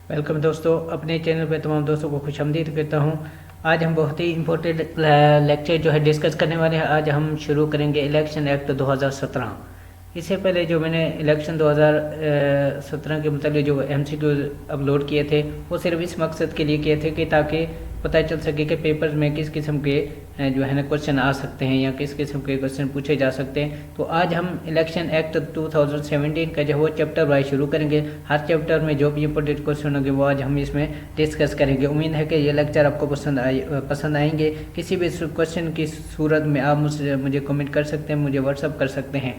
Welcome दोस्तों, अपने channel पे तमाम दोस्तों को खुशामदीद करता हूँ। आज हम बहुत ही इम्पोर्टेंट लेक्चर जो है डिस्कस करने वाले हैं। आज हम शुरू करेंगे इलेक्शन एक्ट 2017। इससे पहले जो मैंने इलेक्शन 2017 के मतलब जो MCQ अपलोड किए थे वो सिर्फ इस मकसद के लिए किए थे कि ताकि पता चल सके कि पेपर्स में किस किस्म के जो है ना क्वेश्चन आ सकते हैं या किस किस्म के क्वेश्चन पूछे जा सकते हैं। तो आज हम इलेक्शन एक्ट 2017 का जो वो चैप्टर वाइज शुरू करेंगे। हर चैप्टर में जो भी इंपॉर्टेंट क्वेश्चन होंगे वो आज हम इसमें डिस्कस करेंगे। उम्मीद है कि ये लेक्चर आपको पसंद आएंगे। किसी भी क्वेश्चन की सूरत में आप मुझे कमेंट कर सकते हैं, मुझे व्हाट्सअप कर सकते हैं।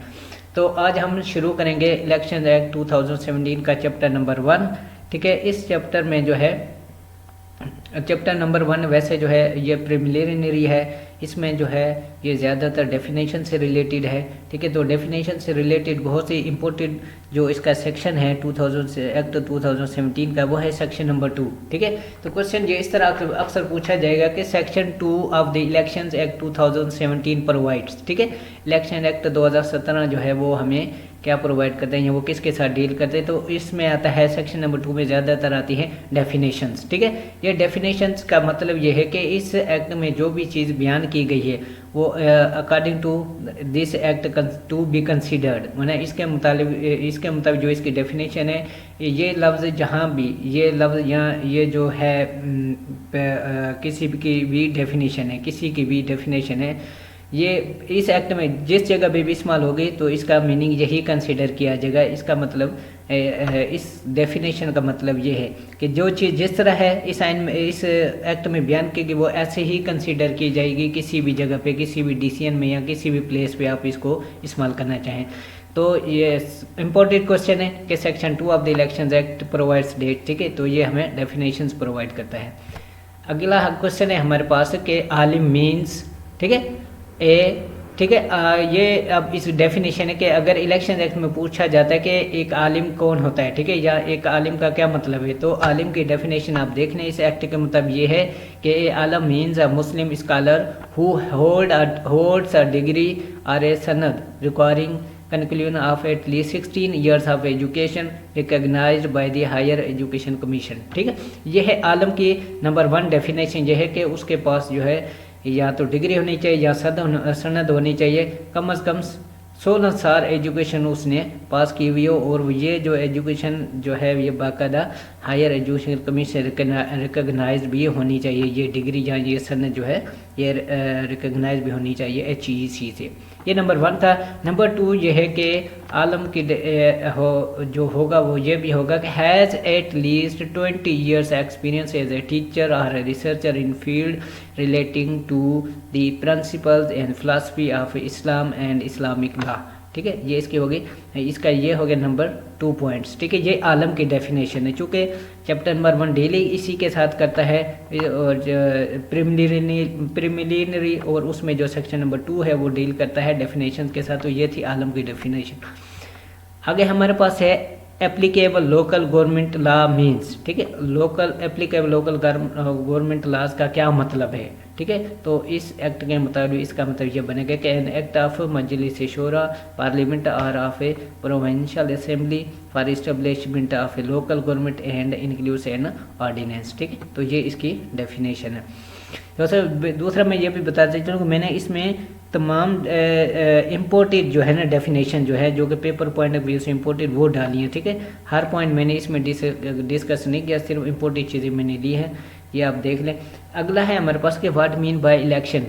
तो आज हम शुरू करेंगे इलेक्शन एक्ट 2017 का चैप्टर नंबर 1। ठीक है, इस चैप्टर में जो है चैप्टर नंबर 1 वैसे जो है ये प्रिलिमिनरी है। इसमें जो है ये ज़्यादातर डेफिनेशन से रिलेटेड है। ठीक है, तो डेफिनेशन से रिलेटेड बहुत ही इम्पोर्टेंट जो इसका सेक्शन है एक्ट 2017 का वो है सेक्शन नंबर 2। ठीक है, तो क्वेश्चन ये इस तरह अक्सर पूछा जाएगा कि section 2 of the elections act 2017 provides. ठीक है, इलेक्शन एक्ट 2017 जो है वो हमें क्या प्रोवाइड करते हैं या वो किसके साथ डील करते हैं। तो इसमें आता है सेक्शन नंबर 2 में ज़्यादातर आती है डेफिनेशंस। ठीक है, ये डेफिनेशंस का मतलब ये है कि इस एक्ट में जो भी चीज़ बयान की गई है वो according to this act to be considered, माने इसके मुताबिक जो इसकी डेफिनेशन है, ये लफ्ज़ जहाँ भी ये लफ्ज़ या ये जो है किसी की भी डेफिनेशन है ये इस एक्ट में जिस जगह पे भी इस्तेमाल होगी तो इसका मीनिंग यही कंसीडर किया जाएगा। इसका मतलब इस डेफिनेशन का मतलब ये है कि जो चीज़ जिस तरह है इस एक्ट में बयान की गई वो ऐसे ही कंसीडर की जाएगी किसी भी जगह पे, किसी भी डिसीजन में या किसी भी प्लेस पे आप इसको इस्तेमाल करना चाहें। तो ये इम्पोर्टेंट क्वेश्चन है कि section 2 of the election act provides that. ठीक है, तो ये हमें डेफिनेशंस प्रोवाइड करता है। अगला क्वेश्चन है हमारे पास कि आलिम मीन्स। ठीक है, ठीक है, ये अब इस डेफिनेशन है कि अगर इलेक्शन एक्ट में पूछा जाता है कि एक आलिम कौन होता है, ठीक है, या एक आलिम का क्या मतलब है, तो आलिम की डेफिनेशन आप देख लें। इस एक्ट के मुताबिक ये है कि आलिम means a Muslim scholar who holds a degree और ए सनद requiring conclusion of at least 16 years of education recognized by the higher education commission। ठीक है, ये है आलम की नंबर 1 डेफिनेशन। ये है कि उसके पास जो है या तो डिग्री होनी चाहिए या सनद होनी चाहिए, कम से कम 16 साल एजुकेशन उसने पास की हुई हो, और ये जो एजुकेशन जो है ये बाकायदा हायर एजुकेशन कमीशन रिकग्नाइज भी होनी चाहिए। ये डिग्री या ये सनद जो है ये रिकग्नाइज भी होनी चाहिए HEC से। ये नंबर 1 था। नंबर 2 ये है कि आलम की जो होगा वो ये भी होगा कि has at least 20 years experience as a teacher और a researcher in field relating to the principles and philosophy of Islam and Islamic law. ठीक है, ये इसकी होगी, इसका ये हो गया नंबर 2 पॉइंट्स। ठीक है, ये आलम की डेफिनेशन है। चूँकि चैप्टर नंबर 1 डेली इसी के साथ करता है और प्रिलिमिनरी और उसमें जो सेक्शन नंबर 2 है वो डील करता है डेफिनेशन के साथ। तो ये थी आलम की डेफिनेशन। आगे हमारे पास है applicable local government law means. ठीक है, एप्लीकेबल लोकल गवर्नमेंट लॉज का क्या मतलब है। ठीक है, तो इस एक्ट के मुताबिक इसका मतलब ये बनेगा कि an act of Majlis Shura parliament और of a provincial assembly for establishment of a local government and includes an ordinance. ठीक है, तो ये इसकी डेफिनेशन है। दूसरा मैं ये भी बताता चलूँ कि मैंने इसमें तमाम इम्पोर्टेड जो है ना डेफिनेशन जो है जो कि पेपर पॉइंट ऑफ व्यू से इम्पोर्टेड वो डाली है। ठीक है, हर पॉइंट मैंने इसमें डिस्कस नहीं किया, सिर्फ इम्पोर्टेड चीज़ें मैंने ली है, ये आप देख लें। अगला है हमारे पास कि व्हाट मीन बाय इलेक्शन।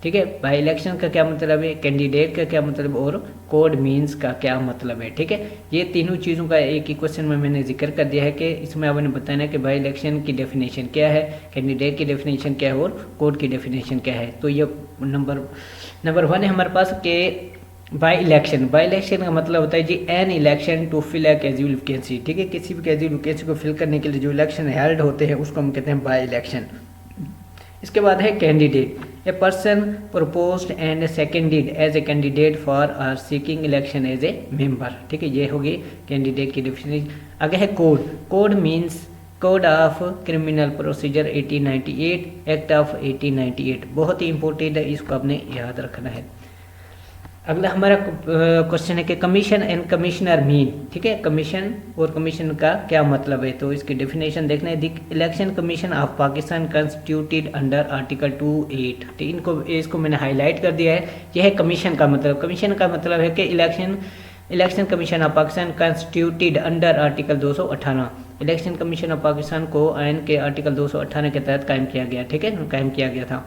ठीक है, बाय इलेक्शन का क्या मतलब है, कैंडिडेट का क्या मतलब और कोड मीन्स का क्या मतलब है। ठीक है, ये तीनों चीज़ों का एक ही क्वेश्चन में मैंने जिक्र कर दिया है कि इसमें आपने बताना है कि बाय इलेक्शन की डेफिनेशन क्या है, कैंडिडेट की डेफिनेशन क्या है और कोड की डेफिनेशन क्या है। तो ये नंबर 1 है हमारे पास के बाय इलेक्शन का मतलब होता है जी an election to fill a casual vacancy. ठीक है, किसी भी कैजुअल वैकेंसी को फिल करने के लिए जो इलेक्शन हेल्ड होते हैं उसको हम कहते हैं बाय इलेक्शन। इसके बाद है candidate, a person proposed and seconded as a candidate for or seeking election as a member. ठीक है, ये होगी कैंडिडेट की डेफिनेशन। आगे है code means code of criminal procedure 1898 act of 1898, बहुत ही इंपॉर्टेंट है, इसको आपने याद रखना है। अगला हमारा क्वेश्चन है कि कमीशन एंड कमिश्नर मीन, ठीक है, कमीशन और कमीशन का क्या मतलब है। तो इसकी डेफिनेशन देखना है। The election commission of Pakistan constituted under article 28, तो इसको मैंने हाईलाइट कर दिया है। यह है कमीशन का मतलब। कमीशन का मतलब है कि election commission of Pakistan constituted under article 218, election commission of Pakistan को आयन के आर्टिकल 218 के तहत कायम किया गया, ठीक है, कायम किया गया था।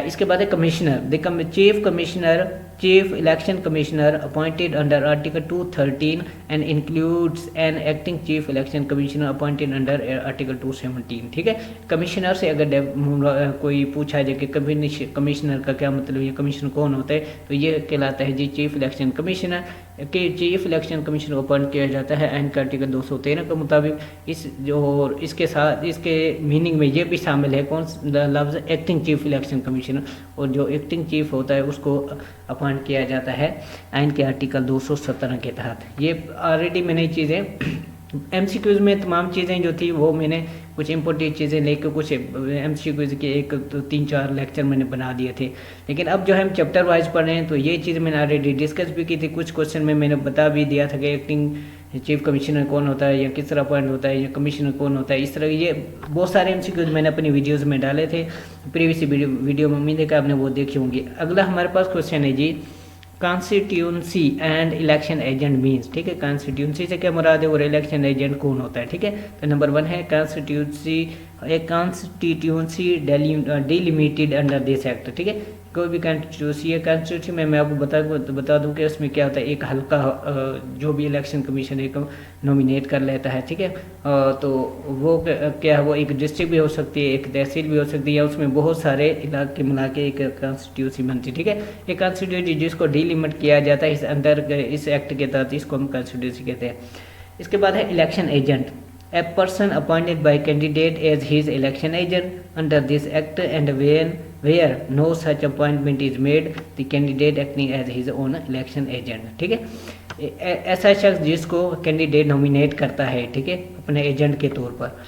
इसके बाद है commissioner, the chief election commissioner appointed under article 213 and includes an acting chief election commissioner appointed under article 217, ठीक है। कमिश्नर से अगर कोई पूछा जाए कि कमिश्नर का क्या मतलब है, कमिश्नर कौन होता है, तो ये कहलाता है जी चीफ इलेक्शन कमिश्नर। कि चीफ इलेक्शन कमीशन को अपॉइंट किया जाता है आइन के आर्टिकल 213 के मुताबिक। इसके साथ इसके मीनिंग में ये भी शामिल है कौन लफ्ज़ एक्टिंग चीफ इलेक्शन कमिश्नर, और जो एक्टिंग चीफ होता है उसको अपॉइंट किया जाता है आइन के आर्टिकल 217 के तहत। ये ऑलरेडी मैंने चीज़ें MCQs में तमाम चीज़ें जो थी वो मैंने कुछ इम्पोर्टेंट चीज़ें लेकर कुछ MCQs के 3-4 लेक्चर मैंने बना दिए थे। लेकिन अब जो है हम चैप्टर वाइज पढ़ रहे हैं, तो ये चीज़ मैंने ऑलरेडी डिस्कस भी की थी। कुछ क्वेश्चन में मैंने बता भी दिया था कि एक्टिंग चीफ कमिश्नर कौन होता है, या किस तरह अपॉइंट होता है, या कमिश्नर कौन होता है। इस तरह ये बहुत सारे MCQs मैंने अपनी वीडियोज़ में डाले थे प्रीवियस वीडियो में, उम्मीद है कि आपने वो देखी होंगी। अगला हमारे पास क्वेश्चन है जी constituency and election agent means, ठीक है। कॉन्स्टिट्यूंसी से क्या मुराद है और इलेक्शन एजेंट कौन होता है, ठीक है। तो नंबर 1 है कॉन्स्टिट्यूंसी, एक constituency delimited under this act, ठीक है। कोई भी कॉन्स्टिट्यूंसी है, कॉन्स्टिट्यूंसी में मैं आपको बता दूं कि उसमें क्या होता है, एक हल्का जो भी इलेक्शन कमीशन एक नॉमिनेट कर लेता है, ठीक है। तो वो क्या है, वो एक डिस्ट्रिक्ट भी हो सकती है, एक तहसील भी हो सकती है, या उसमें बहुत सारे इलाके मिला के एक कॉन्स्टिट्यूंसी बनती है, ठीक है। एक कॉन्स्टिट्यूंसी जिसको डिलिमिट किया जाता है इस अंदर इस एक्ट के तहत, इसको हम कॉन्स्टिट्यूंसी कहते हैं। इसके बाद है election agent, a person appointed by candidate as his election agent under this act, and where no such appointment is made, the candidate acting as his own election agent, ठीक है। ऐसा शख्स जिसको कैंडिडेट नॉमिनेट करता है, ठीक है, अपने एजेंट के तौर पर,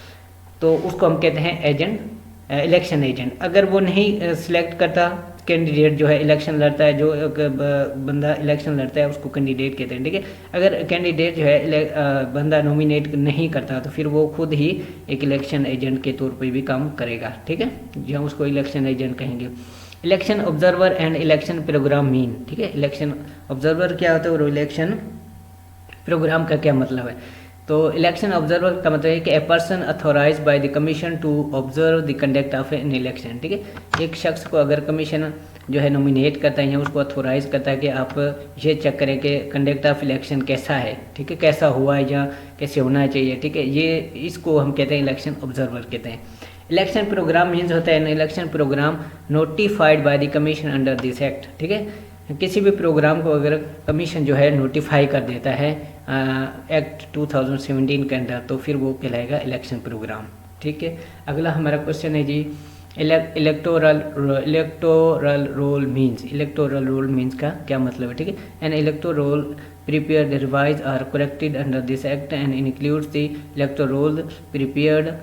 तो उसको हम कहते हैं एजेंट, इलेक्शन एजेंट। अगर वो नहीं सिलेक्ट करता कैंडिडेट जो है इलेक्शन लड़ता है, जो बंदा इलेक्शन लड़ता है उसको कैंडिडेट कहते हैं, ठीक है। अगर कैंडिडेट जो है बंदा नॉमिनेट नहीं करता तो फिर वो खुद ही एक इलेक्शन एजेंट के तौर पर भी काम करेगा, ठीक है, जो हम उसको इलेक्शन एजेंट कहेंगे। Election observer and election programme mean, ठीक है। इलेक्शन ऑब्जर्वर क्या होता है और इलेक्शन प्रोग्राम का क्या मतलब है। तो इलेक्शन ऑब्जर्वर का मतलब है कि a person authorise by the commission to observe the conduct of an election, ठीक है। एक शख्स को अगर कमीशन जो है नॉमिनेट करता है या उसको अथोराइज करता है कि आप ये चेक करें कि कंडक्ट ऑफ इलेक्शन कैसा है, ठीक है, कैसा हुआ है या कैसे होना चाहिए, ठीक है, ये इसको हम कहते हैं इलेक्शन ऑब्जर्वर कहते हैं। इलेक्शन प्रोग्राम मीन्स होता है election programme notified by the commission under this act, ठीक है। किसी भी प्रोग्राम को अगर कमीशन जो है नोटिफाई कर देता है एक्ट 2017 के अंदर, तो फिर वो कहलाएगा इलेक्शन प्रोग्राम, ठीक है। अगला हमारा क्वेश्चन है जी electoral roll means, electoral roll means का क्या मतलब है, ठीक है। An electoral roll prepared, revised or corrected under this act and includes the electoral roll prepared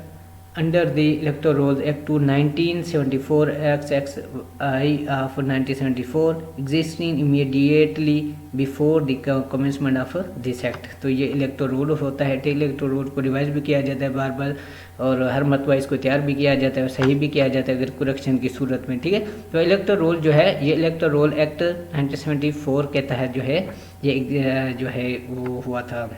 under the Electoral Rolls Act to 1974 XXI of 1974 existing immediately before the commencement of this act। तो ये electoral roll होता है, electoral roll को revise भी किया जाता है बार बार, और हर मरतबा इसको तैयार भी किया जाता है और सही भी किया जाता है अगर करेक्शन की सूरत में, ठीक है। तो इलेक्टोरल रोल जो है, ये इलेक्टोरल रोल एक्ट 1974 के तहत जो है ये जो है वो हुआ था,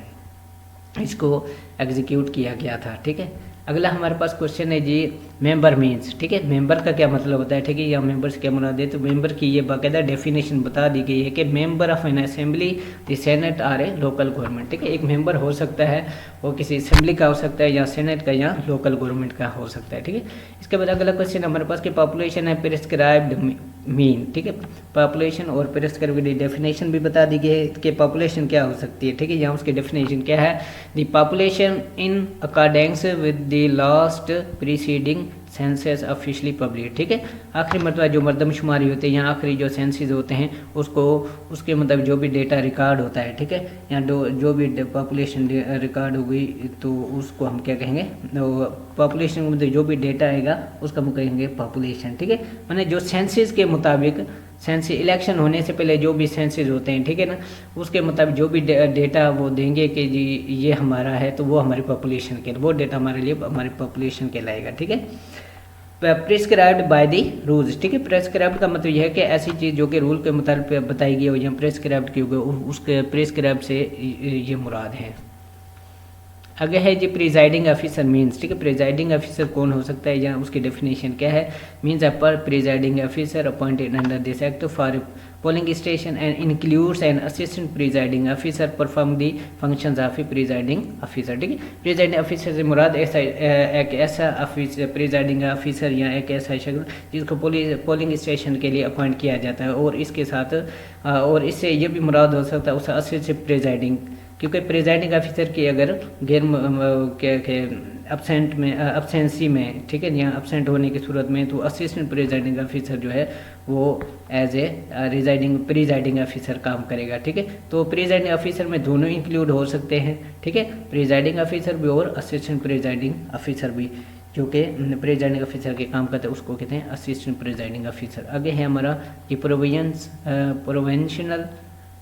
इसको एग्जीक्यूट किया गया था, ठीक है। अगला हमारे पास क्वेश्चन है जी मेंबर मीन्स, ठीक है। मेंबर का क्या मतलब होता है, ठीक है, या मेंबर से क्या मुराद है। तो मेंबर की ये बाकायदा डेफिनेशन बता दी गई है कि member of an assembly, the senate or a local government, ठीक है। एक मेंबर हो सकता है वो किसी असेंबली का हो सकता है, या सेनेट का, या लोकल गवर्नमेंट का हो सकता है, ठीक है। इसके बाद अगला क्वेश्चन हमारे पास कि पॉपुलेशन है प्रिस्क्राइब्ड मीन, ठीक है। पॉपुलेशन और प्रिस्क्राइब्ड डेफिनेशन भी बता दी गई है कि पॉपुलेशन क्या हो सकती है, ठीक है। यहाँ उसकी डेफिनेशन क्या है, the population in accordance with the last preceding census officially public, ठीक है। आखिरी मतलब जो मरदमशुमारी होती है या आखिरी जो सेंसस होते हैं उसको उसके मतलब जो भी डेटा रिकॉर्ड होता है, ठीक है, या जो भी पॉपुलेशन रिकॉर्ड हो गई तो उसको हम क्या कहेंगे, पॉपुलेशन में जो भी डेटा आएगा उसका हम कहेंगे पॉपुलेशन, ठीक है। मैंने जो सेंसस के मुताबिक सेंस इलेक्शन होने से पहले जो भी सेंसेस होते हैं, ठीक है ना, उसके मुताबिक जो भी डेटा वो देंगे कि जी ये हमारा है, तो वो हमारी पॉपुलेशन के, वो डेटा हमारे लिए हमारी पॉपुलेशन कहलाएगा, ठीक है। प्रेस्क्राइब्ड बाय दी रूल्स, ठीक है। प्रेस्क्राइब्ड का मतलब यह है कि ऐसी चीज़ जो कि रूल के मुताबिक बताई गई हो या प्रेस्क्राइब्ड की हो, उसके प्रेस्क्राइब से ये मुराद है। आगे है जी प्रिजाइडिंग ऑफिसर मीन्स, ठीक है। प्रिजाइडिंग ऑफिसर कौन हो सकता है या उसकी डेफिनेशन क्या है। मीन्स अ पर presiding officer appointed under this act for polling station and includes an assistant presiding officer perform the functions of A presiding officer, ठीक है। प्रिजाइडिंग ऑफिसर से मुराद ऐसा एक ऐसा ऑफिसर, प्रिजाइडिंग ऑफिसर या एक ऐसा शख्स जिसको पोलिंग स्टेशन के लिए अपॉइंट किया जाता है, और इसके साथ और इससे ये भी मुराद हो सकता है उस असिस्टेंट प्रिजाइडिंग, क्योंकि प्रिजाइडिंग ऑफिसर की अगर अब्सेंट में अब्सेंसी में, ठीक है, या अब्सेंट होने की सूरत में, तो असिस्टेंट प्रिजाइडिंग ऑफिसर जो है वो एज ए प्रिजाइडिंग ऑफिसर काम करेगा, ठीक है। तो प्रिजाइडिंग ऑफिसर में दोनों इंक्लूड हो सकते हैं, ठीक है, प्रिजाइडिंग ऑफिसर भी और असिस्टेंट प्रिजाइडिंग ऑफिसर भी, जो कि प्रिजाइडिंग ऑफिसर के काम करते हैं उसको कहते हैं असिस्टेंट प्रिजाइडिंग ऑफिसर। आगे है हमारा ये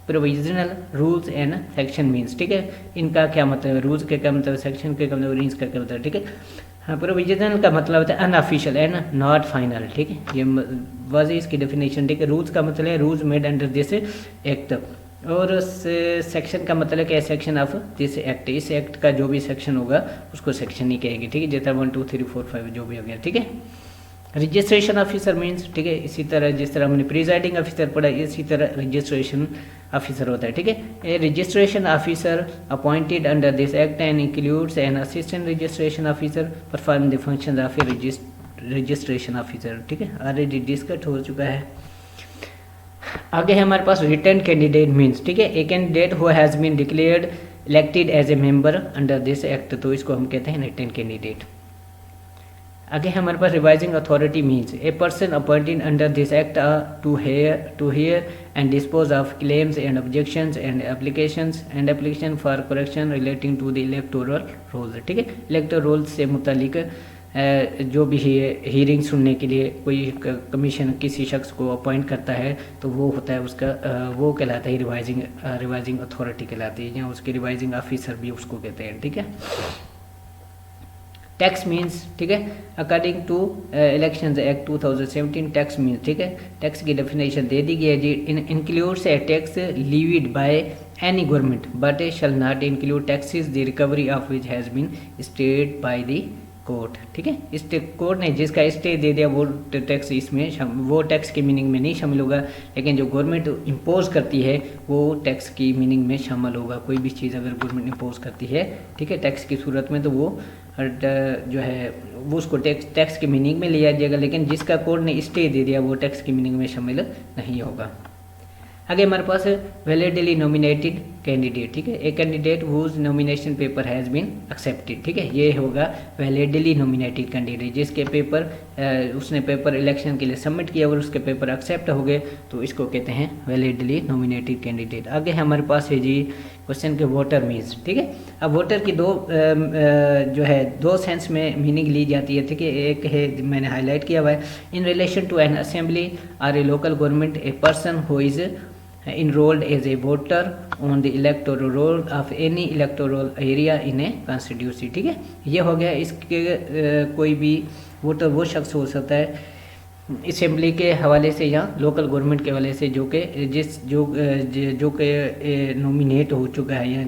provisional rules and section means, ठीक है। इनका क्या मतलब है, रूल्स के क्या मतलब, सेक्शन के क्या मतलब, रेंज का क्या मतलब, ठीक है। हाँ, प्रोविजनल का मतलब होता है अनऑफिशियल एंड नॉट फाइनल, ठीक है, ये वाज़ी इसकी डेफिनेशन, ठीक है। रूल्स का मतलब है rules made under this act, और सेक्शन का मतलब क्या है, सेक्शन ऑफ दिस एक्ट, इस एक्ट का जो भी सेक्शन होगा उसको सेक्शन ही कहेंगे, ठीक है, जैसा 1 2 3 4 5 जो भी हो गया, ठीक है। रजिस्ट्रेशन ऑफिसर मीन्स, ठीक है, इसी तरह जिस तरह हमने प्रिजाइडिंग ऑफिसर पढ़ा, इसी तरह रजिस्ट्रेशन ऑफिसर होता है, ठीक है। ए registration officer appointed under this act and includes an assistant registration officer perform the functions of A registration officer, ठीक है, ऑलरेडी डिस्कस हो चुका है। आगे है हमारे पास रिटर्न कैंडिडेट मीन्स, ठीक है, a candidate who has been declared elected as a member under this act, तो इसको हम कहते हैं रिटर्न कैंडिडेट। आगे हमारे पास revising authority means a person appointed under this act to hear and dispose of claims and objections and application for correction relating to the electoral rolls, ठीक है। इलेक्टोरल रोल्स से मुतालिक जो भी हियरिंग सुनने के लिए कोई कमीशन किसी शख्स को अपॉइंट करता है, तो वो होता है उसका वो कहलाता है रिवाइजिंग अथॉरिटी कहलाती है, या उसके रिवाइजिंग ऑफिसर भी उसको कहते हैं, ठीक है। टैक्स मीन्स, ठीक है, according to elections act 2017 tax means, ठीक है, टैक्स की डेफिनेशन दे दी गई है जी। Includes a tax levied by any government but shall not include taxes the recovery of which has been stayed by the court, ठीक है। इस कोर्ट ने जिसका स्टे दे दिया वो टैक्स इसमें वो टैक्स की मीनिंग में नहीं शामिल होगा, लेकिन जो गवर्नमेंट इम्पोज करती है वो टैक्स की मीनिंग में शामिल होगा। कोई भी चीज़ अगर गवर्नमेंट इम्पोज करती है, ठीक है, टैक्स की सूरत में, तो वो जो है वो उसको टैक्स की मीनिंग में लिया जाएगा, लेकिन जिसका कोर्ट ने स्टे दे दिया वो टैक्स की मीनिंग में शामिल नहीं होगा। आगे हमारे पास वैलिडली नॉमिनेटेड कैंडिडेट, ठीक है, एक candidate whose nomination paper has been accepted, ठीक है, ये होगा वैलिडली नॉमिनेटेड कैंडिडेट, जिसके पेपर उसने पेपर इलेक्शन के लिए सबमिट किया और उसके पेपर एक्सेप्ट हो गए, तो इसको कहते हैं वैलिडली नॉमिनेटेड कैंडिडेट। आगे हमारे पास है जी क्वेश्चन के वोटर मीन्स, ठीक है। अब वोटर की दो सेंस में मीनिंग ली जाती है, ठीक है। एक है मैंने हाईलाइट किया हुआ है, in relation to an assembly और a local government a person who is enrolled as a voter on the electoral roll of any electoral area in a constituency, ठीक है, ये हो गया। इसके कोई भी वोटर वो शख्स हो सकता है असेंबली के हवाले से या लोकल गवर्नमेंट के हवाले से जो कि जो कि नॉमिनेट हो चुका है या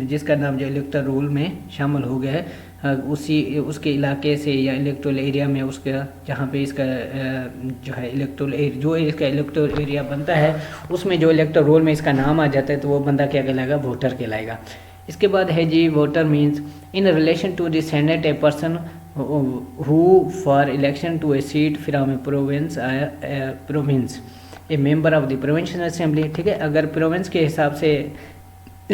जिसका नाम जो इलेक्टोरल रोल में शामिल हो गया है, उसके इलाके से या इलेक्टोरल एरिया में उसका जहाँ पे इसका जो है इसका इलेक्टोरल एरिया बनता है उसमें जो इलेक्टोरल रोल में इसका नाम आ जाता है, तो वो बंदा क्या कहलाएगा, वोटर कहलाएगा। इसके बाद है जी voter means in relation to the Senate a person who for election to a seat from a province a member of the provincial assembly, ठीक है। अगर प्रोविंस के हिसाब से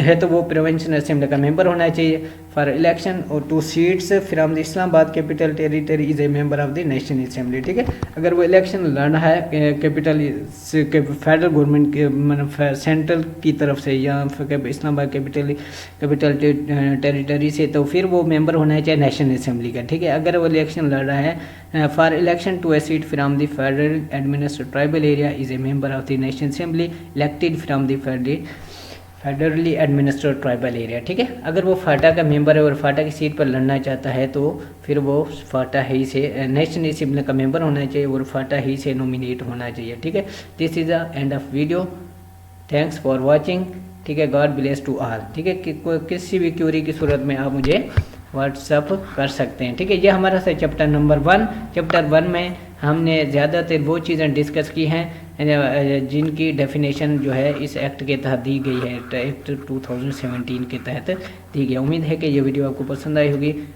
है तो वो प्रोविंशियल असेंबली का मेंबर होना चाहिए। फॉर इलेक्शन और 2 seats from the Islamabad capital territory is a member of the national assembly. ठीक है, अगर वो इलेक्शन लड़ रहा है कैपिटल फेडरल गवर्नमेंट के मतलब सेंट्रल की तरफ से या इस्लामाबाद कैपिटल टेरिटरी से, तो फिर वो मेंबर होना चाहिए नेशनल असेंबली का। ठीक है, अगर वो इलेक्शन लड़ रहा है for election to a seat from the federal administered tribal area is a member of the national assembly elected from the federally administered tribal area. ठीक है, अगर वो फाटा का मेंबर है और फाटा की सीट पर लड़ना चाहता है तो फिर वो फाटा ही से नेशनल असेंबली का मेंबर होना चाहिए और फाटा ही से नॉमिनेट होना चाहिए। ठीक है, this is the end of video, thanks for watching. ठीक है, गॉड ब्लेस टू ऑल। ठीक है, किसी भी क्यूरी की सूरत में आप मुझे व्हाट्सअप कर सकते हैं। ठीक है, ये हमारा था चैप्टर नंबर 1। चैप्टर 1 में हमने ज़्यादातर वो चीज़ें डिस्कस की हैं जिनकी डेफिनेशन जो है इस एक्ट के तहत दी गई है, एक्ट 2017 के तहत दी गई। उम्मीद है कि ये वीडियो आपको पसंद आई होगी।